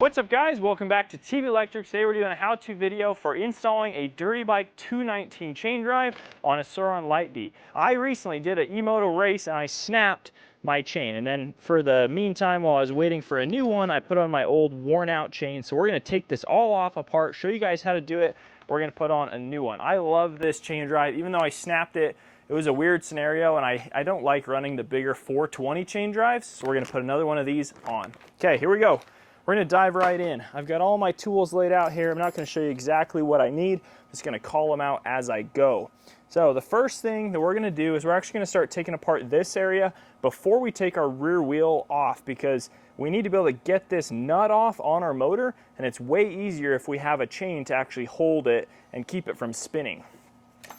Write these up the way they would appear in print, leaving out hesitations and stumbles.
What's up guys, welcome back to TV Electric. Today we're doing a how-to video for installing a Dirty Bike 219 chain drive on a Surron Light D. I recently did an e-moto race and I snapped my chain, and then for the meantime while I was waiting for a new one, I put on my old worn out chain. So we're going to take this all off apart, show you guys how to do it. We're going to put on a new one. I love this chain drive. Even though I snapped it, it was a weird scenario and I don't like running the bigger 420 chain drives, so we're going to put another one of these on. Okay, here we go. We're going to dive right in. I've got all my tools laid out here. I'm not going to show you exactly what I need. I'm just going to call them out as I go. So the first thing that we're going to do is we're actually going to start taking apart this area before we take our rear wheel off, because we need to be able to get this nut off on our motor, and it's way easier if we have a chain to actually hold it and keep it from spinning.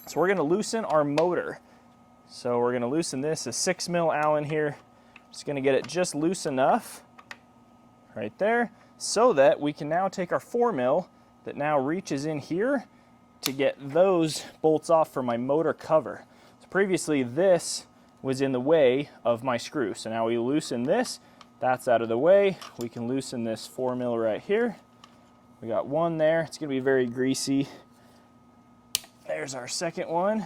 So we're going to loosen our motor. So we're going to loosen this, a 6mm Allen here. Just going to get it just loose enough right there, so that we can now take our 4mm that now reaches in here to get those bolts off for my motor cover. So previously this was in the way of my screw, so now we loosen this, that's out of the way. We can loosen this 4mm right here. We got one there, it's going to be very greasy. There's our second one.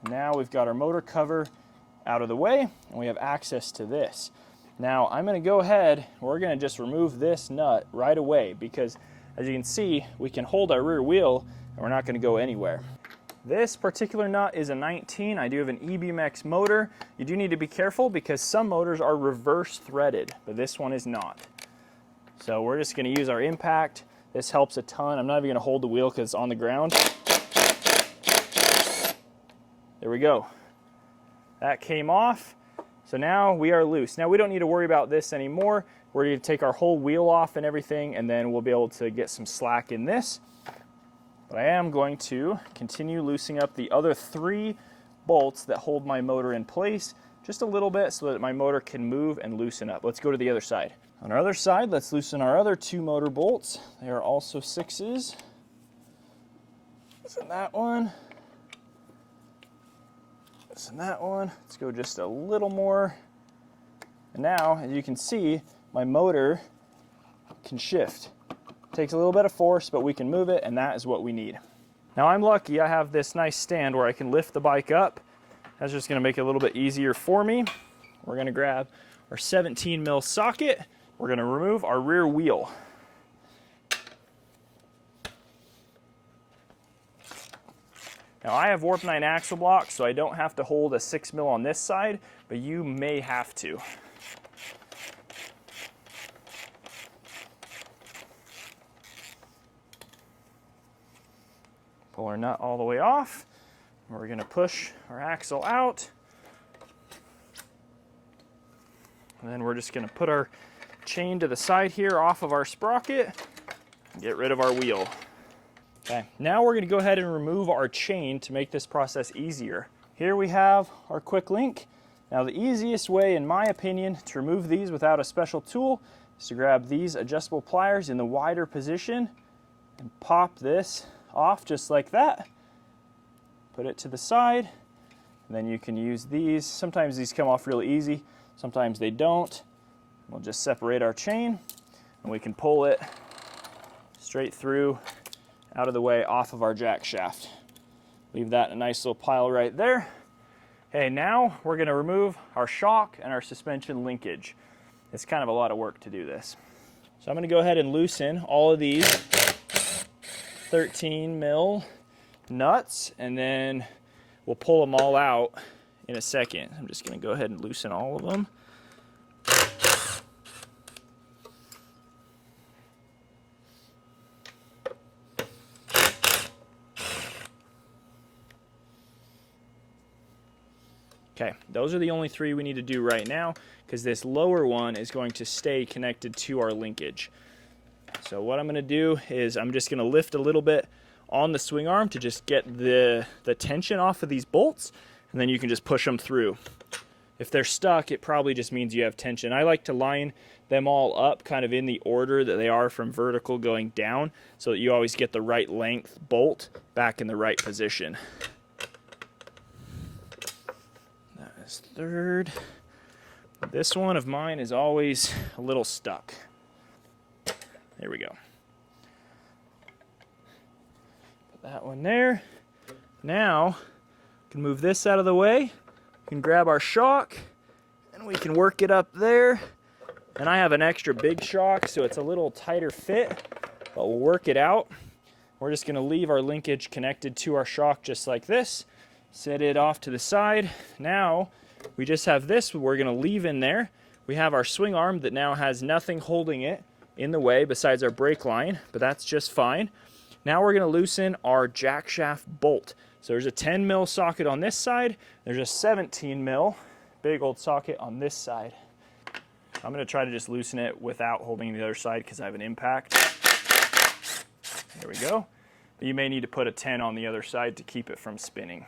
Now we've got our motor cover out of the way and we have access to this. Now I'm going to go ahead, we're going to just remove this nut right away, because as you can see, we can hold our rear wheel and we're not going to go anywhere. This particular nut is a 19. I do have an EBMX motor. You do need to be careful because some motors are reverse threaded, but this one is not. So we're just going to use our impact. This helps a ton. I'm not even going to hold the wheel because it's on the ground. There we go. That came off. So now we are loose. Now we don't need to worry about this anymore. We're going to take our whole wheel off and everything, and then we'll be able to get some slack in this. But I am going to continue loosening up the other 3 bolts that hold my motor in place just a little bit so that my motor can move and loosen up. Let's go to the other side. On our other side, let's loosen our other 2 motor bolts. They are also 6s. Loosen that one. Loosen that one. Let's go just a little more. And now, as you can see, my motor can shift. Takes a little bit of force, but we can move it, and that is what we need. Now I'm lucky I have this nice stand where I can lift the bike up. That's just going to make it a little bit easier for me. We're going to grab our 17mm socket. We're going to remove our rear wheel. Now I have warp 9 axle blocks, so I don't have to hold a 6mm on this side, but you may have to. Pull our nut all the way off. We're going to push our axle out. And then we're just going to put our chain to the side here off of our sprocket and get rid of our wheel. Okay, now we're going to go ahead and remove our chain to make this process easier. Here we have our quick link. Now the easiest way, in my opinion, to remove these without a special tool is to grab these adjustable pliers in the wider position and pop this off just like that. Put it to the side, and then you can use these. Sometimes these come off really easy, sometimes they don't. We'll just separate our chain and we can pull it straight through, out of the way, off of our jack shaft. Leave that in a nice little pile right there. Okay, now we're going to remove our shock and our suspension linkage. It's kind of a lot of work to do this. So I'm going to go ahead and loosen all of these 13mm nuts, and then we'll pull them all out in a second. I'm just going to go ahead and loosen all of them. Okay, those are the only 3 we need to do right now, because this lower one is going to stay connected to our linkage. So what I'm going to do is I'm just going to lift a little bit on the swing arm to just get the tension off of these bolts, and then you can just push them through. If they're stuck, it probably just means you have tension. I like to line them all up kind of in the order that they are from vertical going down, so that you always get the right length bolt back in the right position. That is third. This one of mine is always a little stuck. There we go. Put that one there. Now, we can move this out of the way. We can grab our shock, and we can work it up there. And I have an extra big shock, so it's a little tighter fit, but we'll work it out. We're just gonna leave our linkage connected to our shock just like this. Set it off to the side. Now, we just have this we're gonna leave in there. We have our swing arm that now has nothing holding it in the way besides our brake line, but that's just fine. Now we're gonna loosen our jack shaft bolt. So there's a 10 mil socket on this side. There's a 17 mil big old socket on this side. I'm gonna try to just loosen it without holding the other side because I have an impact. There we go. But you may need to put a 10 on the other side to keep it from spinning.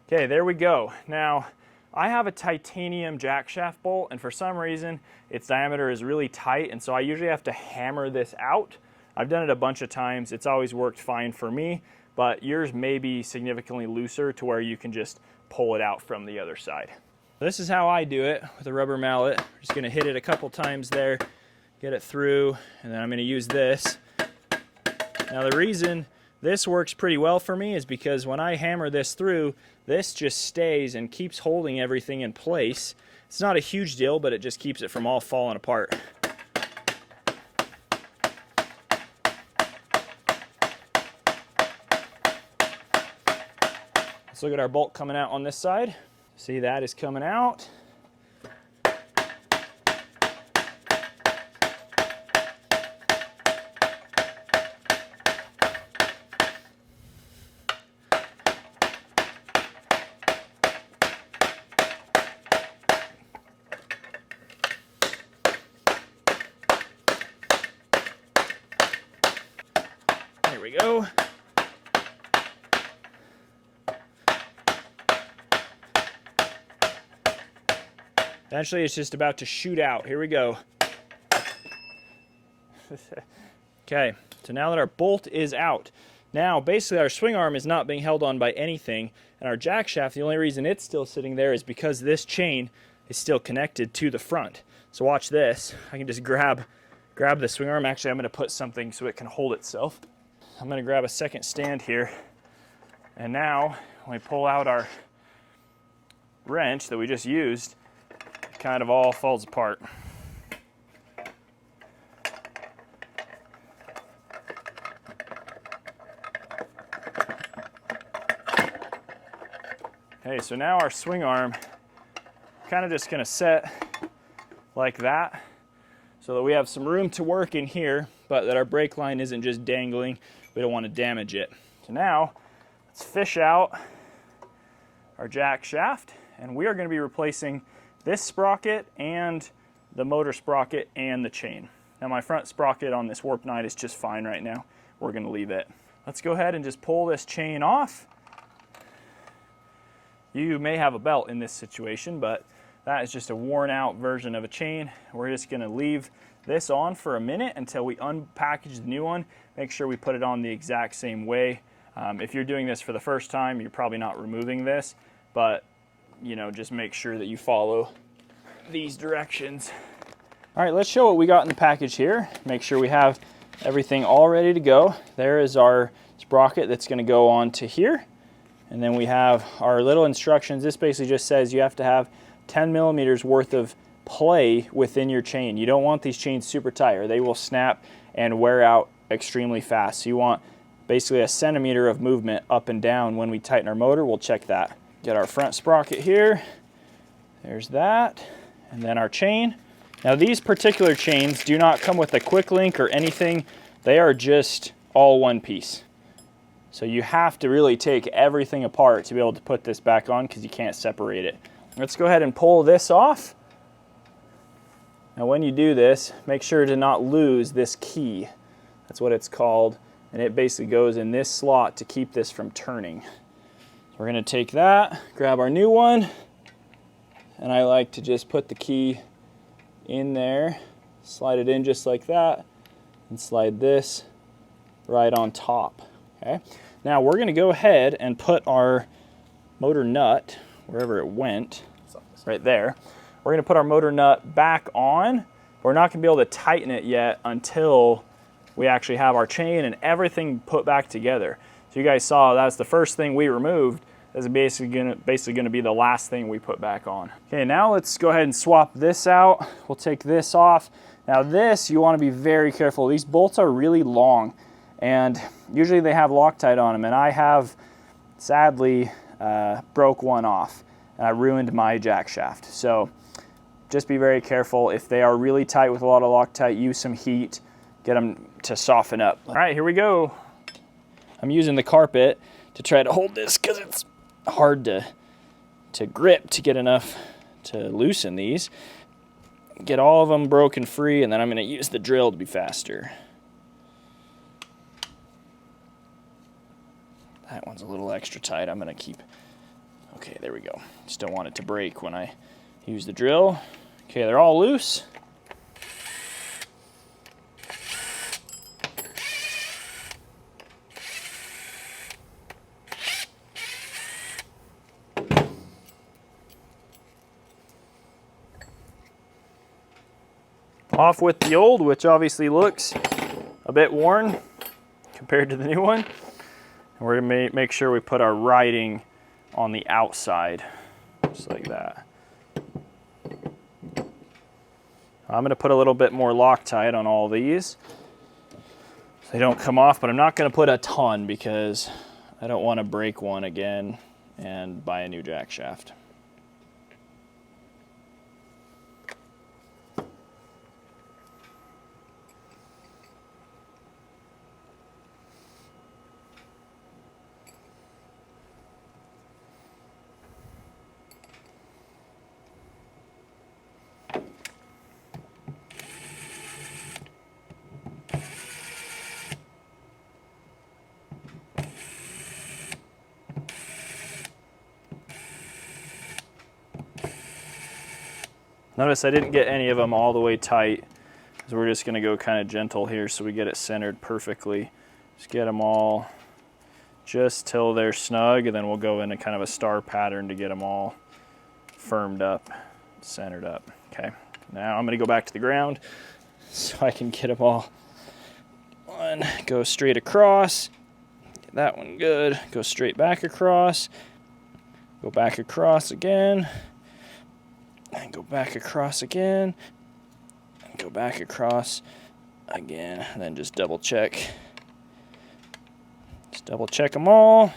Okay, there we go. Now, I have a titanium jack shaft bolt, and for some reason, its diameter is really tight, and so I usually have to hammer this out. I've done it a bunch of times. It's always worked fine for me, but yours may be significantly looser to where you can just pull it out from the other side. This is how I do it with a rubber mallet. I'm just gonna hit it a couple times there, get it through, and then I'm gonna use this. Now the reason this works pretty well for me is because when I hammer this through, this just stays and keeps holding everything in place. It's not a huge deal, but it just keeps it from all falling apart. Let's look at our bolt coming out on this side. See, that is coming out. There we go. Eventually, it's just about to shoot out. Here we go. Okay, so now that our bolt is out, now basically our swing arm is not being held on by anything, and our jack shaft, the only reason it's still sitting there is because this chain is still connected to the front. So watch this. I can just grab the swing arm. Actually, I'm going to put something so it can hold itself. I'm going to grab a second stand here, and now when we pull out our wrench that we just used, kind of all falls apart. Okay, so now our swing arm kind of just gonna set like that so that we have some room to work in here, but that our brake line isn't just dangling. We don't want to damage it. So now let's fish out our jack shaft, and we are going to be replacing this sprocket and the motor sprocket and the chain. Now my front sprocket on this warp nut is just fine right now. We're going to leave it. Let's go ahead and just pull this chain off. You may have a belt in this situation, but that is just a worn out version of a chain. We're just going to leave this on for a minute until we unpackage the new one. Make sure we put it on the exact same way. If you're doing this for the first time, you're probably not removing this, but you know, just make sure that you follow these directions. All right, let's show what we got in the package here. Make sure we have everything all ready to go. There is our sprocket that's going to go on to here. And then we have our little instructions. This basically just says you have to have 10 millimeters worth of play within your chain. You don't want these chains super tight or they will snap and wear out extremely fast. So you want basically a centimeter of movement up and down when we tighten our motor. We'll check that. Get our front sprocket here. There's that. And then our chain. Now these particular chains do not come with a quick link or anything. They are just all one piece. So you have to really take everything apart to be able to put this back on because you can't separate it. Let's go ahead and pull this off. Now when you do this, make sure to not lose this key. That's what it's called. And it basically goes in this slot to keep this from turning. So we're going to take that, grab our new one, and I like to just put the key in there, slide it in just like that, and slide this right on top. Okay. Now we're going to go ahead and put our motor nut wherever it went, right there. We're going to put our motor nut back on. We're not going to be able to tighten it yet until we actually have our chain and everything put back together. So you guys saw that's the first thing we removed. That's basically gonna be the last thing we put back on. Okay, now let's go ahead and swap this out. We'll take this off. Now this, you wanna be very careful. These bolts are really long and usually they have Loctite on them, and I have sadly broke one off and I ruined my jack shaft. So just be very careful. If they are really tight with a lot of Loctite, use some heat, get them to soften up. All right, here we go. I'm using the carpet to try to hold this because it's hard to grip to get enough to loosen these. Get all of them broken free, and then I'm gonna use the drill to be faster. That one's a little extra tight. I'm gonna keep, okay, there we go. Just don't want it to break when I use the drill. Okay, they're all loose. Off with the old, which obviously looks a bit worn compared to the new one. And we're gonna make sure we put our writing on the outside, just like that. I'm gonna put a little bit more Loctite on all these so they don't come off, but I'm not gonna put a ton because I don't wanna break one again and buy a new jack shaft. Notice I didn't get any of them all the way tight, because we're just gonna go kind of gentle here so we get it centered perfectly. Just get them all just till they're snug, and then we'll go into kind of a star pattern to get them all firmed up, centered up. Okay, now I'm gonna go back to the ground so I can get them all. One, go straight across, get that one good, go straight back across, go back across again, and go back across again, and go back across again, and then just double check. Just double check them all.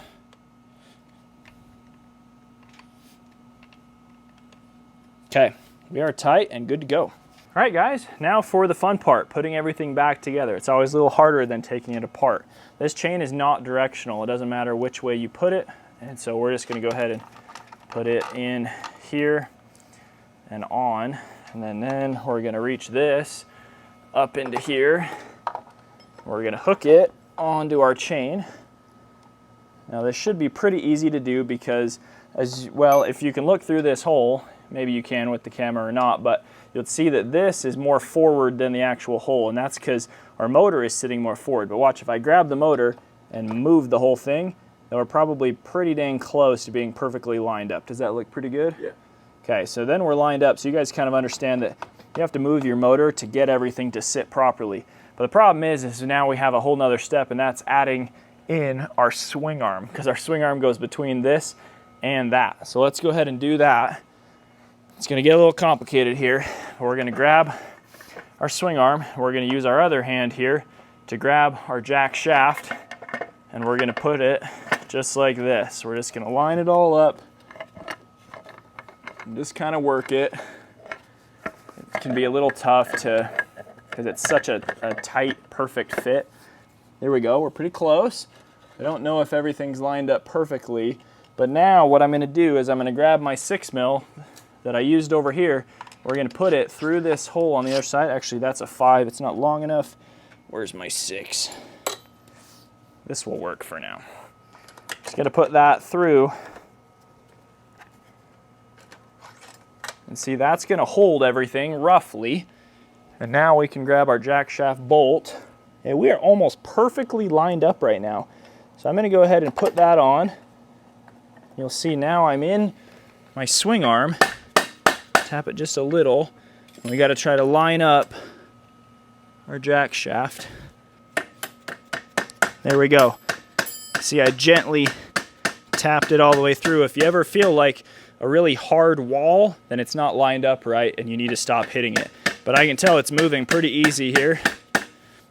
Okay, we are tight and good to go. All right, guys, now for the fun part, putting everything back together. It's always a little harder than taking it apart. This chain is not directional. It doesn't matter which way you put it, and so we're just gonna go ahead and put it in here and on, and then we're gonna reach this up into here. We're gonna hook it onto our chain. Now this should be pretty easy to do because, as well, if you can look through this hole, maybe you can with the camera or not, but you'll see that this is more forward than the actual hole, and that's because our motor is sitting more forward. But watch, if I grab the motor and move the whole thing, then we're probably pretty dang close to being perfectly lined up. Does that look pretty good? Yeah. Okay, so then we're lined up, so you guys kind of understand that you have to move your motor to get everything to sit properly. But the problem is now we have a whole nother step, and that's adding in our swing arm, because our swing arm goes between this and that. So let's go ahead and do that. It's gonna get a little complicated here. We're gonna grab our swing arm, we're gonna use our other hand here to grab our jack shaft, and we're gonna put it just like this. We're just gonna line it all up, and just kind of work it. It can be a little tough because it's such a tight, perfect fit. There we go, we're pretty close. I don't know if everything's lined up perfectly, but now what I'm gonna do is I'm gonna grab my 6mm that I used over here. We're gonna put it through this hole on the other side. Actually, that's a 5, it's not long enough. Where's my 6? This will work for now. Just gonna put that through. And see, that's gonna hold everything roughly. And now we can grab our jack shaft bolt. And we are almost perfectly lined up right now. So I'm gonna go ahead and put that on. You'll see now I'm in my swing arm. Tap it just a little. And we gotta try to line up our jack shaft. There we go. See, I gently tapped it all the way through. If you ever feel like a really hard wall, then it's not lined up right and you need to stop hitting it. But I can tell it's moving pretty easy here.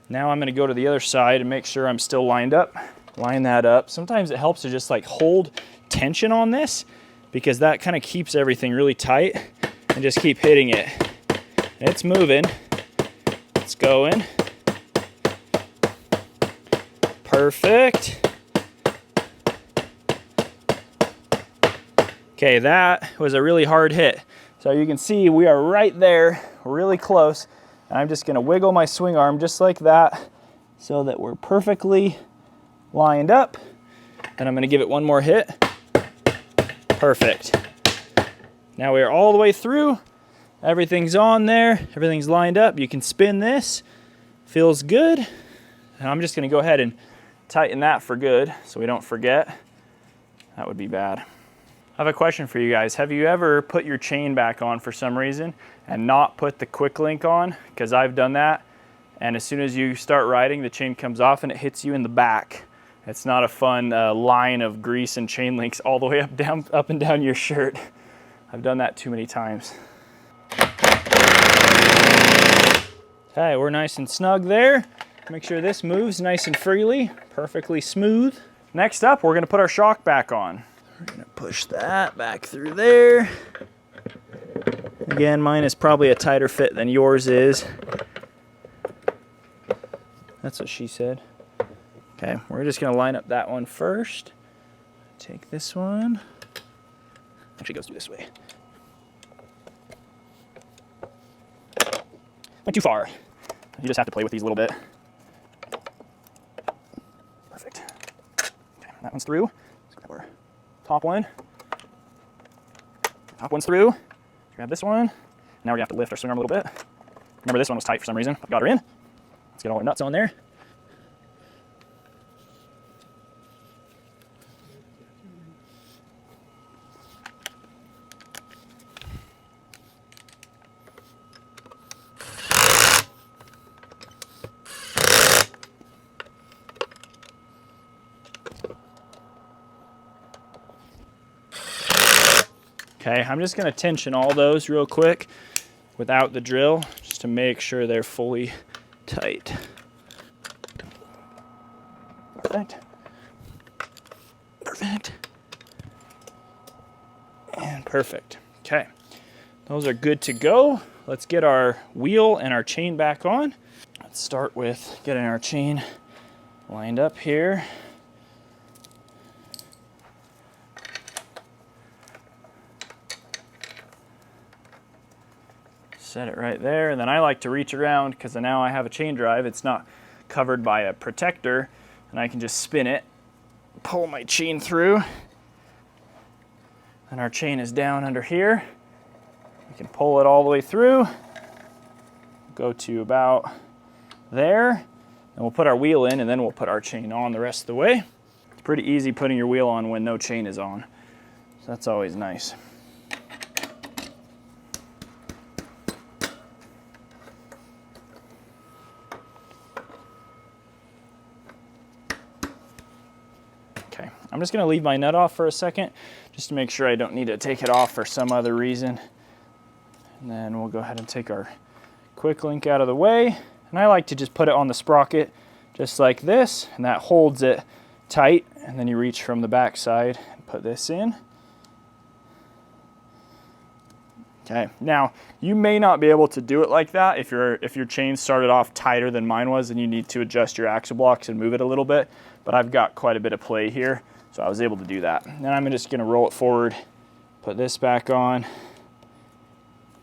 Now I'm going to go to the other side and make sure I'm still lined up. Line that up. Sometimes it helps to just like hold tension on this, because that kind of keeps everything really tight, and just keep hitting it. It's moving. It's going. Perfect. Okay, that was a really hard hit. So you can see we are right there, really close. And I'm just gonna wiggle my swing arm just like that so that we're perfectly lined up. And I'm gonna give it one more hit. Perfect. Now we are all the way through. Everything's on there, everything's lined up. You can spin this, feels good. And I'm just gonna go ahead and tighten that for good so we don't forget. That would be bad. I have a question for you guys. Have you ever put your chain back on for some reason and not put the quick link on? Because I've done that, and as soon as you start riding, the chain comes off and it hits you in the back. It's not a fun line of grease and chain links all the way up and down your shirt. I've done that too many times. Okay, we're nice and snug there. Make sure this moves nice and freely, perfectly smooth. Next up, we're gonna put our shock back on. We're gonna push that back through there. Again, mine is probably a tighter fit than yours is. That's what she said. Okay, we're just gonna line up that one first. Take this one. Actually, it goes through this way. Went too far. You just have to play with these a little bit. Perfect. Okay, that one's through. Let's grab our top one. Top one's through. Grab this one. Now we're gonna have to lift our swing arm a little bit. Remember, this one was tight for some reason. I've got her in. Let's get all our nuts on there. Okay, I'm just gonna tension all those real quick without the drill, just to make sure they're fully tight. Perfect. Perfect. And perfect. Okay, those are good to go. Let's get our wheel and our chain back on. Let's start with getting our chain lined up here. Set it right there, and then I like to reach around because now I have a chain drive. It's not covered by a protector, and I can just spin it, pull my chain through, and our chain is down under here. We can pull it all the way through, go to about there, and we'll put our wheel in, and then we'll put our chain on the rest of the way. It's pretty easy putting your wheel on when no chain is on, so that's always nice. Okay, I'm just gonna leave my nut off for a second, just to make sure I don't need to take it off for some other reason. And then we'll go ahead and take our quick link out of the way. And I like to just put it on the sprocket, just like this, and that holds it tight. And then you reach from the back side and put this in. Okay, now you may not be able to do it like that if your chain started off tighter than mine was, and you need to adjust your axle blocks and move it a little bit. But I've got quite a bit of play here, so I was able to do that. Then I'm just gonna roll it forward, put this back on.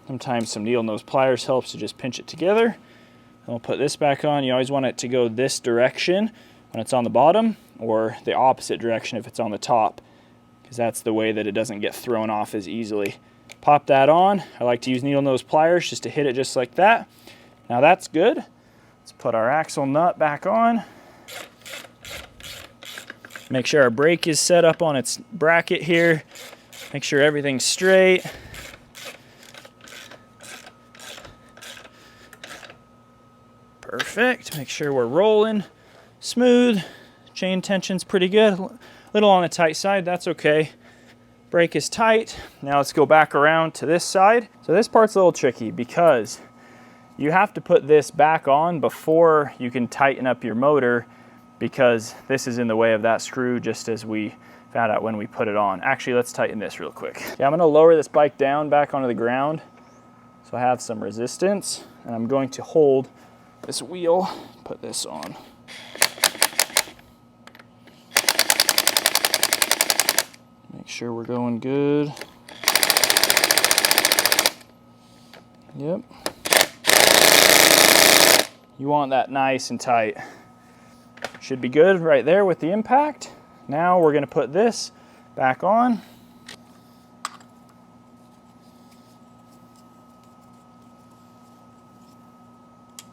Sometimes some needle nose pliers helps to just pinch it together. And we'll put this back on. You always want it to go this direction when it's on the bottom, or the opposite direction if it's on the top, because that's the way that it doesn't get thrown off as easily. Pop that on. I like to use needle nose pliers just to hit it just like that. Now that's good. Let's put our axle nut back on. Make sure our brake is set up on its bracket here. Make sure everything's straight. Perfect. Make sure we're rolling smooth. Chain tension's pretty good. A little on the tight side, that's okay. Brake is tight. Now let's go back around to this side. So this part's a little tricky because you have to put this back on before you can tighten up your motor, because this is in the way of that screw, just as we found out when we put it on. Actually, let's tighten this real quick. Yeah, I'm gonna lower this bike down back onto the ground so I have some resistance, and I'm going to hold this wheel, put this on. Make sure we're going good. Yep. You want that nice and tight. Should be good right there with the impact. Now we're going to put this back on.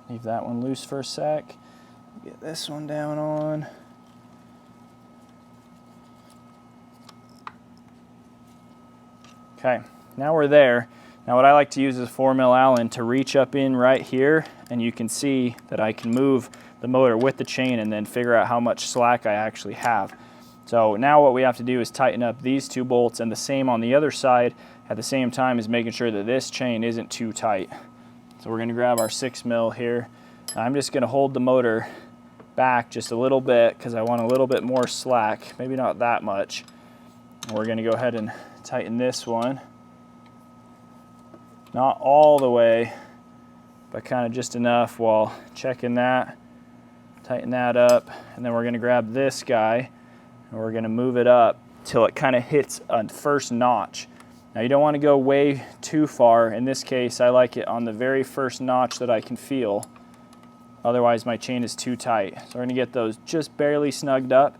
Leave that one loose for a sec. Get this one down on. Okay, now we're there. Now what I like to use is a 4mm Allen to reach up in right here, and you can see that I can move the motor with the chain and then figure out how much slack I actually have. So now what we have to do is tighten up these two bolts, and the same on the other side at the same time as making sure that this chain isn't too tight. So we're going to grab our 6mm here. I'm just going to hold the motor back just a little bit because I want a little bit more slack, maybe not that much. And we're going to go ahead and tighten this one. Not all the way, but kind of just enough while checking that. Tighten that up, and then we're going to grab this guy and we're going to move it up till it kind of hits a first notch. Now you don't want to go way too far. In this case, I like it on the very first notch that I can feel. Otherwise my chain is too tight. So we're going to get those just barely snugged up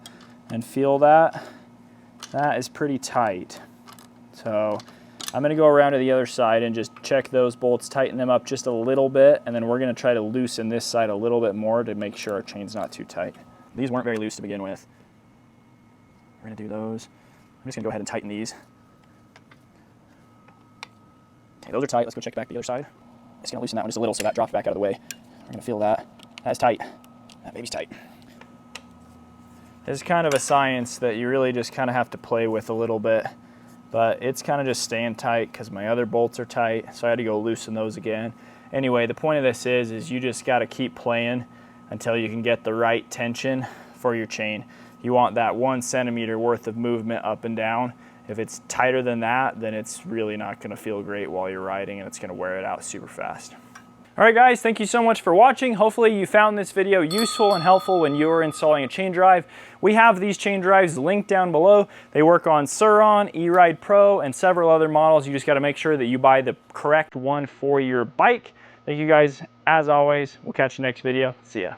and feel that. That is pretty tight. So I'm going to go around to the other side and just check those bolts, tighten them up just a little bit, and then we're going to try to loosen this side a little bit more to make sure our chain's not too tight. These weren't very loose to begin with. We're going to do those. I'm just going to go ahead and tighten these. Okay, those are tight. Let's go check back the other side. Just going to loosen that one just a little so that drops back out of the way. We're going to feel that. That's tight. That baby's tight. This is kind of a science that you really just kind of have to play with a little bit. But it's kind of just staying tight because my other bolts are tight, so I had to go loosen those again. Anyway, the point of this is you just got to keep playing until you can get the right tension for your chain. You want that 1 centimeter worth of movement up and down. If it's tighter than that, then it's really not going to feel great while you're riding, and it's going to wear it out super fast. All right guys, thank you so much for watching. Hopefully you found this video useful and helpful when you are installing a chain drive. We have these chain drives linked down below. They work on Surron, E-Ride Pro, and several other models. You just got to make sure that you buy the correct one for your bike. Thank you guys, as always. We'll catch you next video. See ya.